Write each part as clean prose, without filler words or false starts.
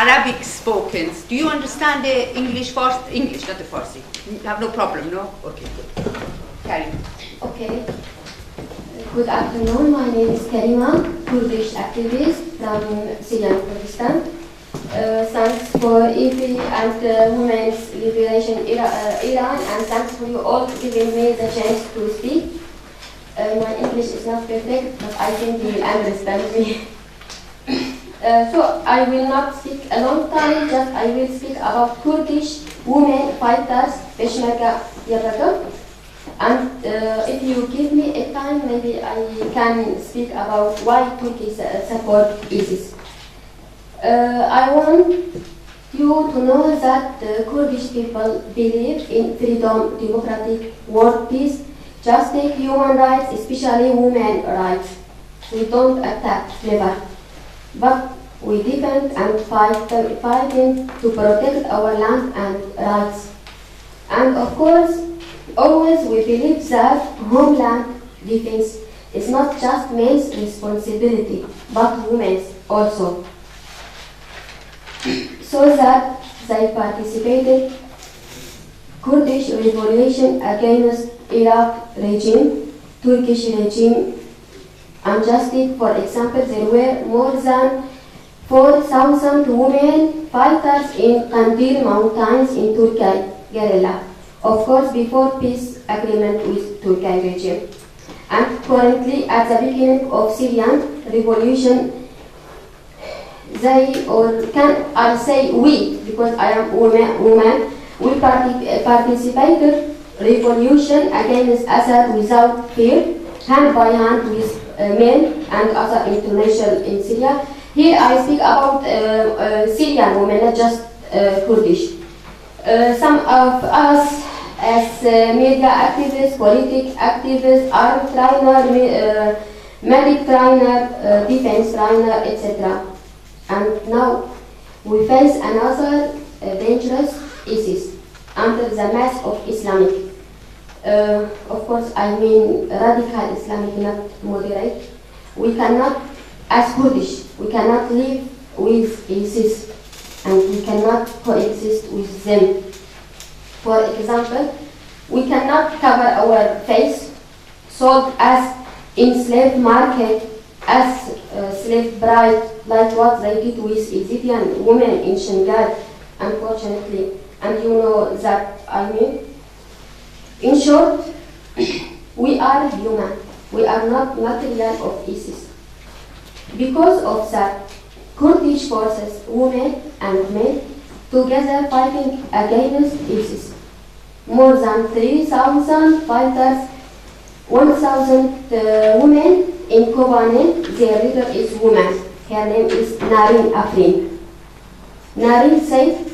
Arabic spoken. Do you understand the English first? English, not the Farsi. You have no problem, no? Okay, good. Kerima. Okay. Good afternoon. My name is Kerima, Kurdish activist from Syrian Kurdistan. Thanks for EFI and Women's Liberation Iran, and thanks for you all giving me the chance to speak. My English is not perfect, but I think you will understand me. So I will not speak a long time, just I will speak about Kurdish women fighters, Peshmerga Yabaka. And if you give me a time, maybe I can speak about why Turkey support ISIS. I want you to know that the Kurdish people believe in freedom, democratic world peace, justice, human rights, especially women rights. We don't attack, never. But we defend and fighting to protect our land and rights. And of course, always we believe that homeland defense is not just men's responsibility, but women's also. So that they participated Kurdish revolution against Iraq regime, Turkish regime injustice. For example, there were more than 4,000 women fighters in Kandil mountains in Turkey guerrilla. Of course, before peace agreement with Turkey regime. And currently, at the beginning of Syrian revolution, they, or can I say we, because I am woman, we participated revolution against Assad without fear, hand by hand with men and other international in Syria. Here I speak about Syrian women, not just Kurdish. Some of us as media activists, political activists, armed trainer, medic trainer, defense trainer, etc. And now we face another dangerous ISIS under the mask of Islamic. Of course, I mean radical Islamic, not moderate. We cannot, as Kurdish, we cannot live with ISIS and we cannot coexist with them. For example, we cannot cover our face, sold as in slave market, as slave bride, like what they did with Egyptian women in Shingal, unfortunately. And you know that I mean. In short, we are human. We are not material of ISIS. Because of that, Kurdish forces, women and men, together fighting against ISIS. More than 3,000 fighters, 1,000 women in Kobane. Their leader is woman. Her name is Narin Afrin. Narin said,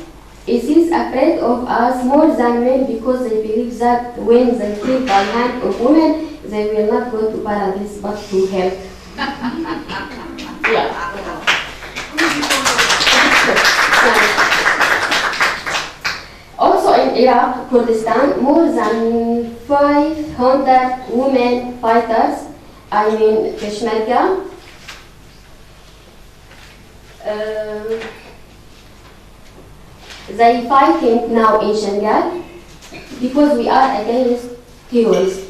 ISIS afraid of us more than men because they believe that when they kill by hand of women, they will not go to paradise but to hell. Yeah. Also in Iraq, Kurdistan, more than 500 women fighters, I mean Peshmerga, they fighting now in Shanghai because we are against terrorists.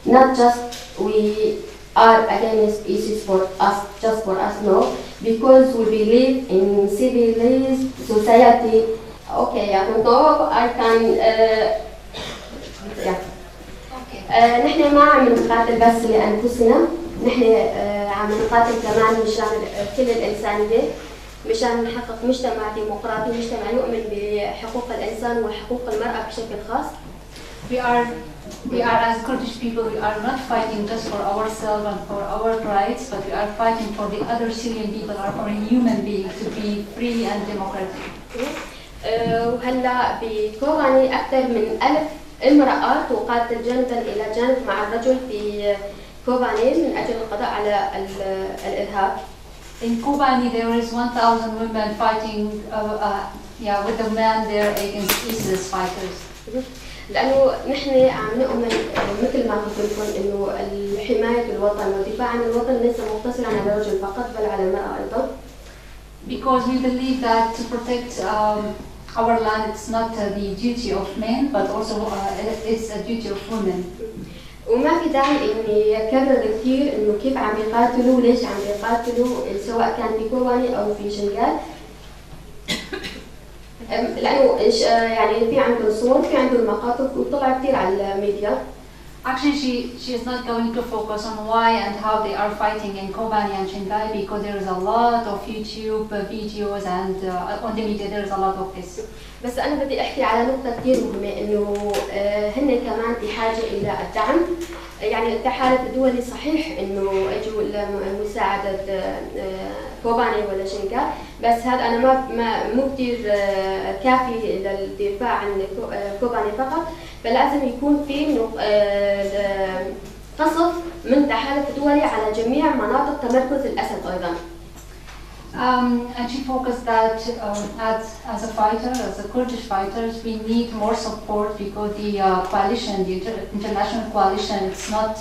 Not just we are against ISIS for us, just for us, no. Because we believe in civilized society. Okay, I don't know, I can, yeah. نحن ما عم نقاتل بس لأنفسنا، نحن عم نقاتل كمان مشان كل الإنسانية، مشان نحقق مجتمع ديمقراطي، مجتمع يؤمن بحقوق الإنسان وحقوق المرأة بشكل خاص. We are as Kurdish people, we are not fighting just for ourselves and for our rights, but we are fighting for the other Syrian people, or human beings, to be free and democratic. وهلا بكوباني أكثر من 1000 امرأة تقاتل جانبا إلى جانب مع الرجل في كوباني من أجل القضاء على الإرهاب. In Kobani there is 1,000 women fighting with the men there against ISIS fighters. لأنه نحن عم نؤمن مثل ما قلت لكم إنه حماية الوطن والدفاع عن الوطن ليس مقتصرا على الرجل فقط بل على المرأة أيضا. Because we believe that to protect our land, it's not the duty of men, but also it's a duty of women. وما في داعي اني اكرر كثير انه كيف عم يقاتلوا وليش عم يقاتلوا سواء كان في كوباني او في شنغال. لانه يعني في عندهم صور في عندهم مقاطع وطلع كثير على الميديا. Actually, she is not going to focus on why and how they are fighting in Kobani and Shanghai, because there is a lot of YouTube videos and on the media there is a lot of this. بس أنا بدي أحكي على نقطة كثير مهمة إنه هن كمان بحاجة إلى الدعم. يعني التحالف الدولي صحيح إنه أجوا لمساعدة كوباني ولا شنغهاي، بس هذا أنا مو كثير كافي للدفاع عن كوباني فقط، فلازم يكون في قصف من تحالف دولي على جميع مناطق تمركز الأسد أيضا. And she focused that as a fighter, as a Kurdish fighters, we need more support because the coalition, the international coalition, it's not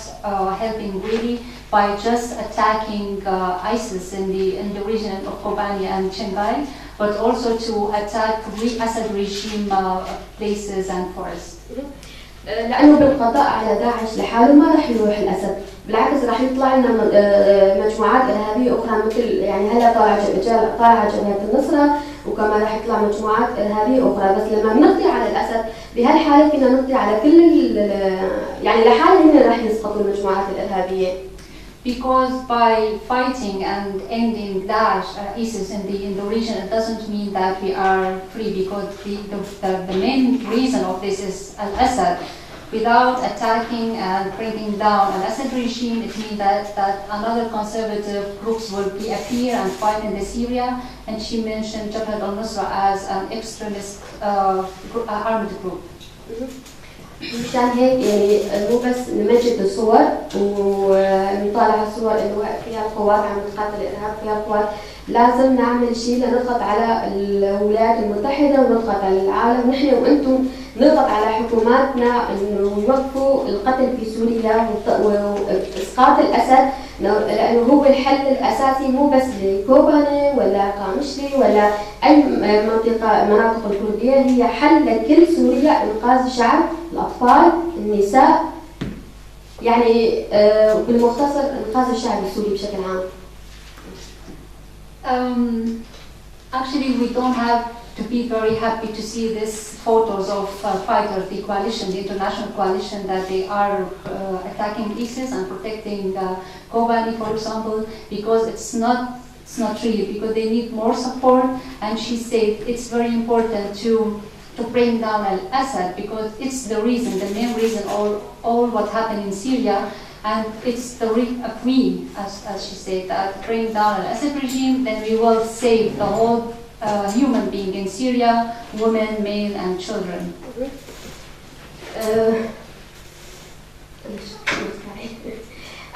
helping really by just attacking ISIS in the region of Kobani and Shanghai, but also to attack Assad regime places and forests. لأنه بالقضاء على داعش لحاله ما راح يروح الأسد، بالعكس راح يطلع لنا مجموعات إرهابية أخرى مثل يعني هلا طالعة جبهة النصرة وكمان راح يطلع مجموعات إرهابية أخرى، بس لما بنقضي على الأسد بهالحالة فينا نقضي على كل يعني لحاله هن راح يسقطوا المجموعات الإرهابية. Because by fighting and ending Daesh, ISIS in the region, it doesn't mean that we are free, because the main reason of this is Al-Assad. Without attacking and bringing down Al-Assad regime, it means that another conservative groups will appear and fight in the Syria, and she mentioned Jabhat al-Nusra as an extremist armed group. مشان هيك يعني مو بس نمجد الصور ونطالع الصور انه فيها القوات عم تقاتل الارهاب، فيها القوات لازم نعمل شيء لنضغط على الولايات المتحده ونضغط على العالم، نحن وانتم نضغط على حكوماتنا انه يوقفوا القتل في سوريا واسقاط الاسد، لانه هو الحل الاساسي مو بس لكوباني ولا قامشلي ولا اي مناطق الكرديه، هي حل لكل سوريا، انقاذ الشعب، الاطفال، النساء، يعني بالمختصر انقاذ الشعب السوري بشكل عام. Actually, we don't have to be very happy to see these photos of fighters, the coalition, the international coalition, that they are attacking ISIS and protecting Kobani, for example, because it's not real, because they need more support. And she said it's very important to bring down Al-Assad, because it's the reason, the main reason, all what happened in Syria. And it's if we, as she said, that bring down Al-Assad regime, then we will save the whole human being in Syria, women, men, and children.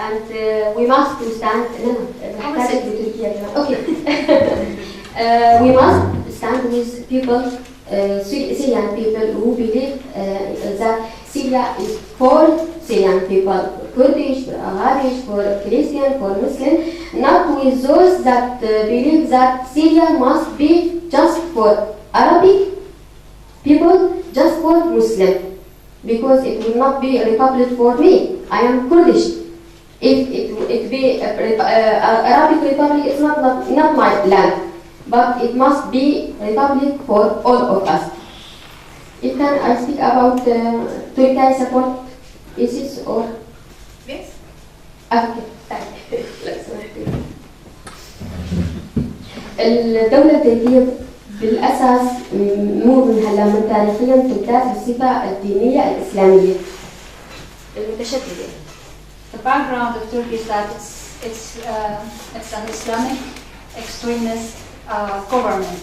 And we must stand. Okay. We must stand with people, Syrian people who believe that Syria is for Syrian people, Kurdish, for Arabic, for Christian, for Muslim, not with those that believe that Syria must be just for Arabic people, just for Muslim, because it will not be a republic for me. I am Kurdish. If it be Arabic republic, it's not my land, but it must be republic for all of us. If can I speak about Turkey support ISIS or? Yes. Okay, thank you. الدولة التركية بالأساس مو من هلا من تاريخيا تمتاز بالصفة الدينية الإسلامية المتشددة. The background of Turkey is that it's an Islamic extremist government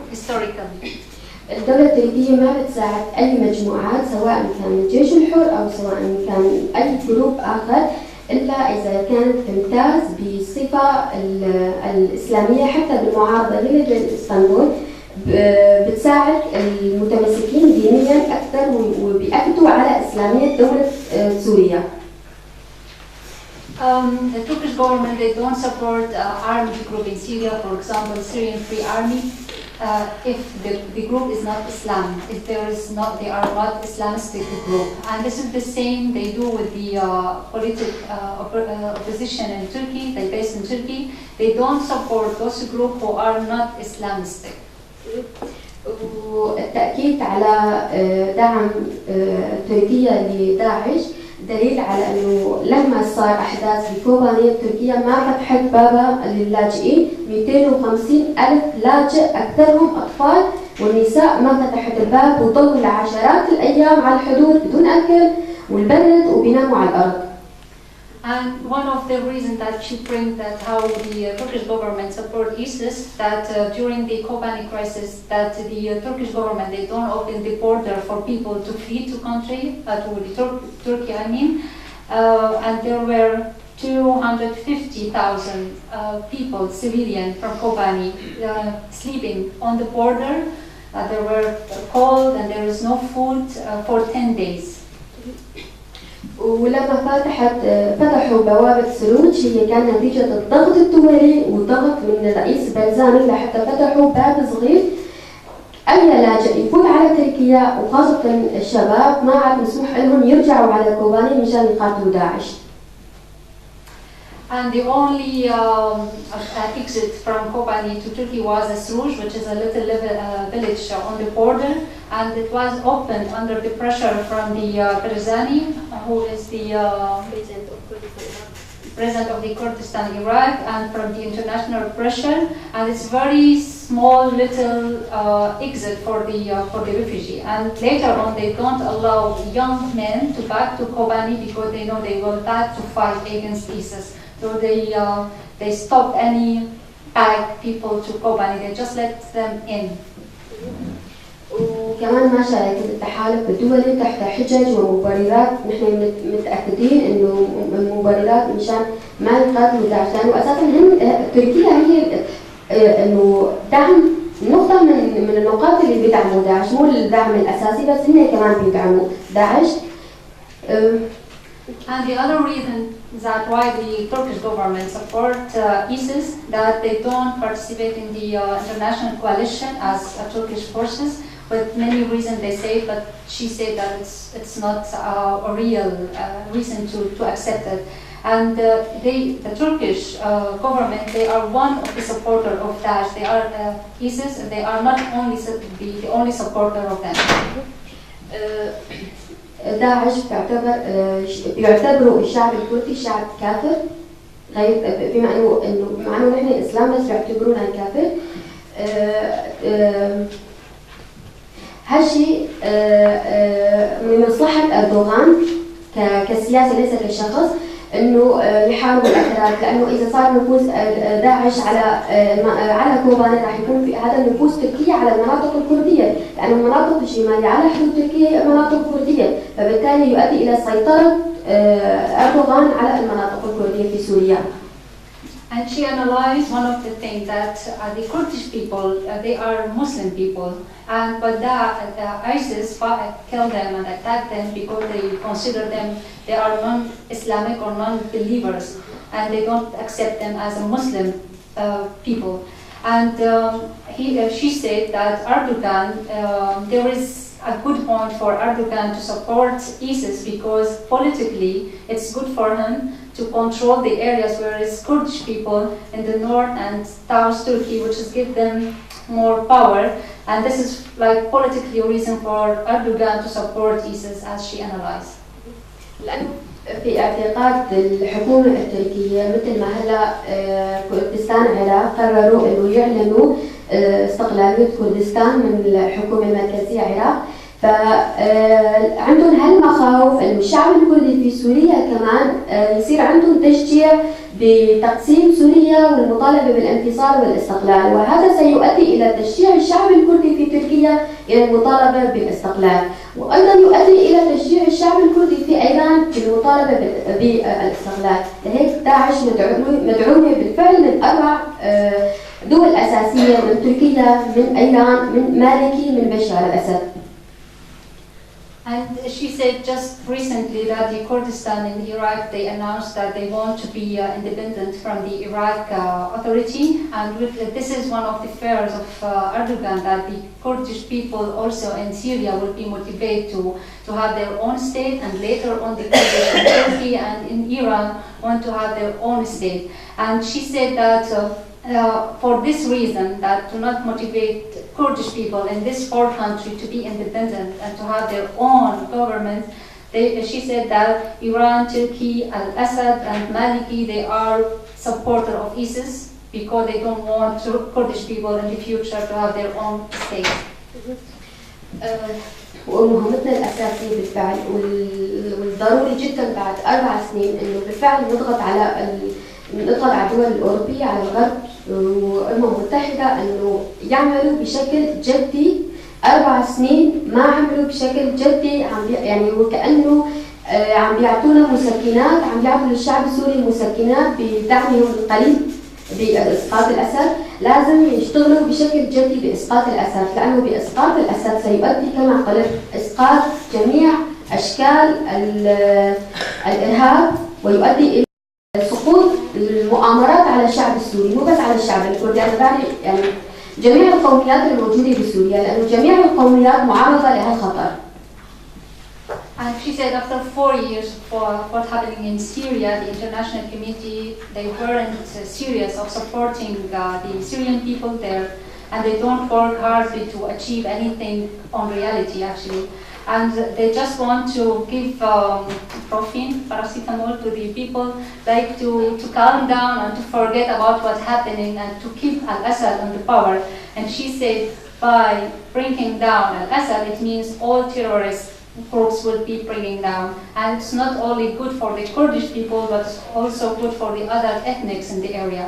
historically. الدولة التركية ما بتساعد أي مجموعات سواء كان الجيش الحر أو سواء كان أي جروب آخر إلا إذا كانت تمتاز بالصفة الإسلامية، حتى بالمعارضة غير اسطنبول بتساعد المتمسكين دينيا أكثر وبيأكدوا على إسلامية دولة سوريا. The Turkish government, they don't support armed group in Syria, for example, Syrian Free Army, if the group is not Islam, if they are not Islamistic group. And this is the same they do with the opposition in Turkey, they based in Turkey. They don't support those groups who are not Islamistic. والتأكيد على دعم تركيا لداعش دليل على أنه لما صار أحداث في كوباني تركيا ما فتحت بابها للاجئين. 250 ألف لاجئ أكثرهم أطفال والنساء ما فتحت الباب وضلوا لعشرات الأيام على الحدود بدون أكل والبرد وبيناموا على الأرض. And one of the reasons that she brings that how the Turkish government support ISIS, that during the Kobani crisis, that the Turkish government, they don't open the border for people to flee to country, to Turkey, I mean, and there were 250,000 people, civilian from Kobani, sleeping on the border. They were cold and there is no food for 10 days. ولما فتحوا بوابة سروج هي كان نتيجة الضغط الدولي والضغط من الرئيس بارزاني لحتى فتحوا باب صغير أي لاجئ يفوت على تركيا وخاصة الشباب ما عاد مسموح لهم يرجعوا على كوباني مشان يقاتلوا داعش. And the only exit from Kobani to Turkey was Suruj, which is a little village on the border, and it was opened under the pressure from the Barzani, who is the president of the Kurdistan Iraq, and from the international pressure. And it's very small little exit for the refugee. And later on, they don't allow young men to back to Kobani because they know they will back to fight against ISIS. So they stopped any pack people to Kobani. They just let them in. وكمان ما شاركت التحالف الدولي تحت حجج ومبررات نحن متأكدين إنه المبررات مشان ما يقاتلوا داعش، لأنه أساساً تركيا هي إنه دعم نقطة من النقاط اللي بيدعموا داعش، مو الدعم الأساسي بس هن كمان بيدعموا داعش. And the other reason that why the Turkish government support ISIS, that they don't participate in the international coalition as Turkish forces, with many reasons they say, but she said that it's not a real reason to accept it. And the Turkish government, they are one of the supporters of Daesh. They are ISIS, and they are not only the only supporter of them. داعش بيعتبروا الشعب الكردي شعب كافر، بما انه مع انه نحن الاسلام بس بيعتبرونا كافر. هالشيء من مصلحة أردوغان كسياسة ليس كشخص انه يحاربوا الأكراد، لانه اذا صار نفوذ داعش على كوباني راح يكون في هذا النفوذ تركيا على المناطق الكرديه، لانه المناطق الشماليه على حدود تركيا هي مناطق كرديه، فبالتالي يؤدي الى سيطره اردوغان على المناطق الكرديه في سوريا. And she analyzed one of the things that the Kurdish people, they are Muslim people, but ISIS killed them and attacked them because they consider them, they are non-Islamic or non-believers, and they don't accept them as a Muslim people. And she said that Erdogan, there is a good point for Erdogan to support ISIS because politically it's good for him to control the areas where it's Kurdish people in the north and south Turkey, which is give them more power. And this is like politically a reason for Erdogan to support ISIS, as she analyzed. في اعتقاد الحكومة التركية مثل ما هلا كردستان العراق قرروا انه يعلنوا استقلالية كردستان من الحكومة المركزية العراق، فعندهم هالمخاوف انه الشعب الكردي في سوريا كمان يصير عندهم تشجيع بتقسيم سوريا والمطالبة بالانفصال والاستقلال، وهذا سيؤدي الى تشجيع الشعب الكردي في تركيا الى المطالبة بالاستقلال، وايضا يؤدي الى تشجيع الشعب الكردي في ايران بالمطالبة بالاستقلال. لهيك داعش مدعومة بالفعل من 4 دول اساسية، من تركيا، من ايران، من مالكي، من بشار الاسد. And she said just recently that the Kurdistan in Iraq, they announced that they want to be independent from the Iraq authority. And this is one of the fears of Erdogan, that the Kurdish people also in Syria will be motivated to have their own state, and later on the Kurdish in Turkey and in Iran want to have their own state. And she said that for this reason, that to not motivate Kurdish people in this foreign country to be independent and to have their own government, she said that Iran, Turkey, Al-Assad and Maliki, they are supporters of ISIS because they don't want Kurdish people in the future to have their own state. ومهمتنا الأساسية بالفعل والضروري جدا بعد 4 سنين إنه بالفعل نضغط على الدول الأوروبية، على الغرب والأمم المتحدة إنه يعملوا بشكل جدي. 4 سنين ما عملوا بشكل جدي، يعني وكأنه عم بيعطونا مسكنات، عم بيعطوا للشعب السوري مسكنات بدعمهم القليل بإسقاط الأسد. لازم يشتغلوا بشكل جدي بإسقاط الأسد، لأنه بإسقاط الأسد سيؤدي كما قلت إسقاط جميع أشكال الإرهاب، ويؤدي إلى سقوط المؤامرات على الشعب السوري، مو بس على الشعب الكردي. يعني جميع القوميات الموجودة بسوريا، لأنه جميع القوميات معرضة لهذا الخطر. And she said after 4 years for what's happening in Syria, the international community, they weren't serious of supporting the Syrian people there, and they don't work hardly to achieve anything on reality actually. And they just want to give paracetamol to the people, like to calm down and to forget about what's happening and to keep Al-Assad on the power. And she said by bringing down Al-Assad, it means all terrorists groups will be bringing down, and it's not only good for the Kurdish people but also good for the other ethnics in the area.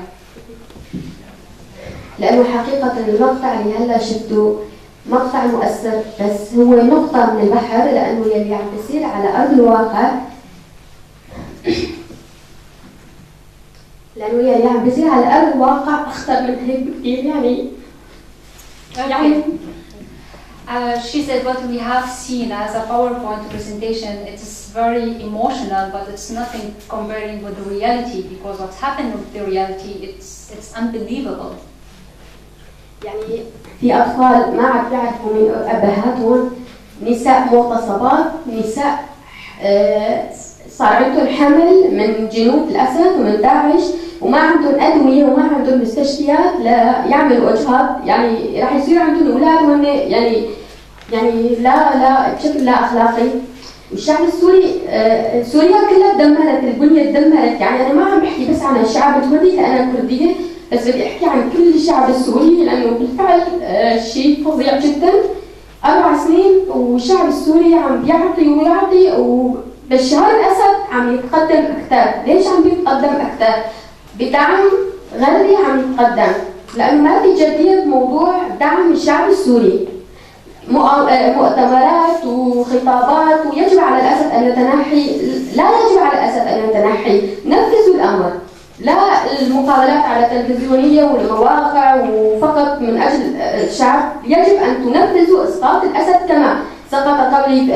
لأنه حقيقة المقطع اللي هلا شفته مقطع مؤثر، بس هو نقطة من البحر، لأنه يلي عم بيصير على أرض الواقع أخطر من هيك بكثير يعني. She said what we have seen as a PowerPoint presentation, it is very emotional, but it's nothing comparing with the reality, because what's happened with the reality, it's unbelievable. يعني في أطفال ما عم بيعرفوا من أبهاتهم، نساء مغتصبات، نساء صار عندهم حمل من جنود الأسد ومن داعش، وما عندهم أدوية وما عندهم مستشفيات ليعملوا إجهاض، يعني راح يصير عندهم أولاد وهم يعني لا بشكل لا أخلاقي. والشعب السوري سوريا كلها تدمرت، البنية تدمرت، يعني أنا ما عم بحكي بس عن الشعب الكردي لأنا كردية، بس بدي أحكي عن كل الشعب السوري لأنه بالفعل شيء فظيع جدا. 4 سنين والشعب السوري عم بيعطي ويعطي، وبشار الأسد عم يتقدم أكثر. ليش عم يتقدم أكثر؟ بدعم غربي عم يتقدم، لأنه ما في جدية بموضوع دعم الشعب السوري. مؤتمرات وخطابات، ويجب على الأسد أن يتنحي، لا يجب على الأسد أن يتنحي، نفذوا الأمر، لا المقابلات على التلفزيونية والمواقع وفقط من أجل الشعب. يجب أن تنفذوا إسقاط الأسد كما سقط قبل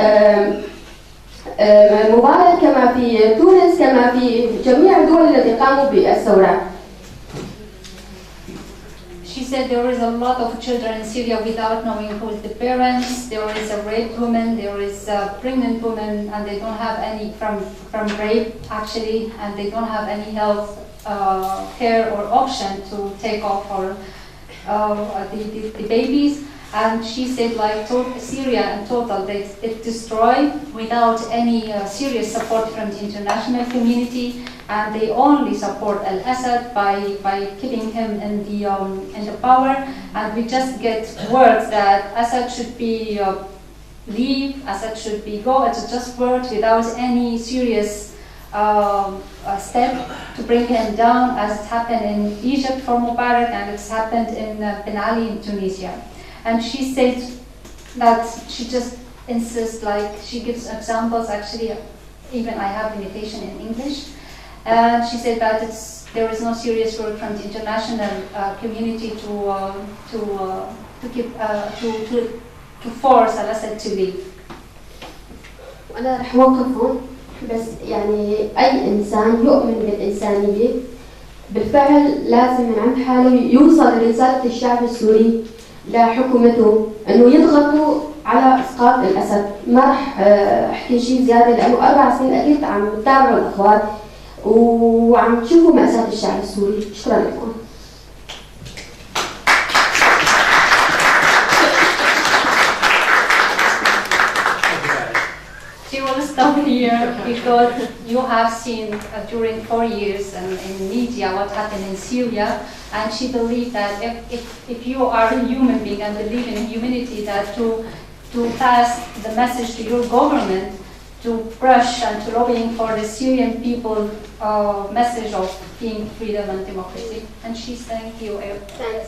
مبارك، كما في تونس، كما في جميع الدول التي قاموا بالثورة. She said there is a lot of children in Syria without knowing who is the parents. There is a raped woman, there is a pregnant woman, and they don't have any from rape actually, and they don't have any health care or option to take off the babies. And she said like Syria in total, it destroyed without any serious support from the international community, and they only support Al-Assad by keeping him in the power. And we just get words that Assad should be leave, Assad should be go. It's just words without any serious step to bring him down, as it happened in Egypt for Mubarak, and it's happened in Ben Ali in Tunisia. And she said that she just insists, like she gives examples. Actually, even I have limitation in English. And she said that there is no serious work from the international community to force Al-Assad to leave. أنا رح وقف هون، بس يعني أي إنسان يؤمن بالإنسانية بالفعل لازم من عند حاله يوصل رسالة الشعب السوري لحكومته إنه يضغطوا على إسقاط الأسد. ما رح أحكي شيء زيادة لأنه 4 سنين أكيد عم تتابعوا الأخبار وعم تشوفوا مأساة الشعب السوري. شكرا لكم. She will stop here because you have seen during 4 years in media what happened in Syria, and she believed that if you are a human being and believe in humanity, that to pass the message to your government to push and to lobbying for the Syrian people message of being freedom and democracy. And she's thank you. Thanks.